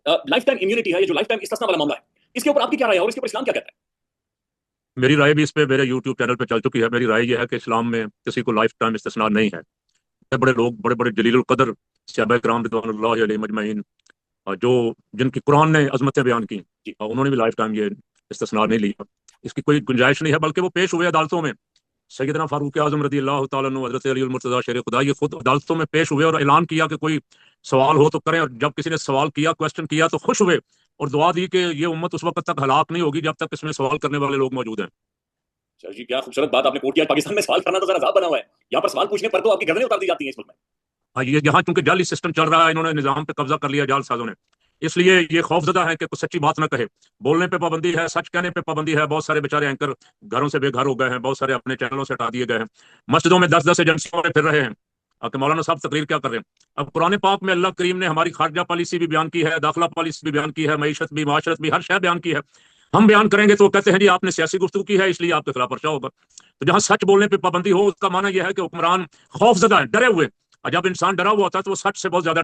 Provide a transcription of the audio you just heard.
Life time immunity है, ये जो लाइफ टाइम इस्तिस्ना वाला मामला है, इसके ऊपर आपकी क्या राय है और इसके ऊपर इस्लाम क्या कहता है? मेरी राय भी इस पे मेरे यूट्यूब चैनल पे चल चुकी है। मेरी राय यह है कि इस्लाम में किसी को लाइफ टाइम इस्तिस्ना नहीं है। बड़े बड़े लोग, बड़े बड़े जलीलुल कदर सहाबा किराम रिदवानुल्लाहि अलैहिम अजमईन, जो जिनकी कुरान ने अजमतें बयान की, उन्होंने भी लाइफ टाइम ये इस्तिस्ना नहीं लिया। इसकी कोई गुंजाइश नहीं है, बल्कि वो पेश हुए अदालतों में। सैयदना फारूक आजम रदी अल्लाह तआला अन्हु, हज़रत अली मुर्तज़ा शेर खुदा, ये खुद अदालतों में पेश हुए और ऐलान किया कि कोई सवाल हो तो करें। और जब किसी ने सवाल किया, क्वेश्चन किया, तो खुश हुए और दुआ दी कि ये उम्मत उस वक्त तक हलाक नहीं होगी जब तक इसमें सवाल करने वाले लोग मौजूद हैं। सर जी, क्या खूबसूरत बात आपने कोट किया। पाकिस्तान में सवाल करना तो जरा अजाब बना हुआ है, यहाँ पर सवाल पूछने पर तो आपकी गर्दनें उतार दी जाती हैं इस मुल्क में। हाँ, ये यहाँ चूंकि जाली सिस्टम चल रहा है, इन्होंने निजाम पे कब्जा कर लिया जाल साजों ने, इसलिए ये खौफजदा है कि कुछ सच्ची बात ना कहे। बोलने पे पाबंदी है, सच कहने पे पाबंदी है। बहुत सारे बेचारे एंकर घरों से बेघर हो गए हैं, बहुत सारे अपने चैनलों से हटा दिए गए हैं, मस्जिदों में 10-10 एजेंसियों में फिर रहे हैं। कि मौलाना साहब तकरीर क्या कर रहे हैं। अब कुरान पाक में अल्लाह करीम ने हमारी खारजा पॉलिसी भी बयान की है, दाखिला पॉलिसी भी बयान की है, मईशत भी, माशरत भी, हर शय बयान की है। हम बयान करेंगे तो कहते हैं जी आपने सियासी गुफ्तगू की है इसलिए आपके खिलाफ पर्चा होगा। तो जहां सच बोलने पे पाबंदी हो, उसका माना यह है कि हुक्मरान खौफजदा है, डरे हुए। और जब इंसान डरा हुआ होता है तो वो सच से बहुत ज्यादा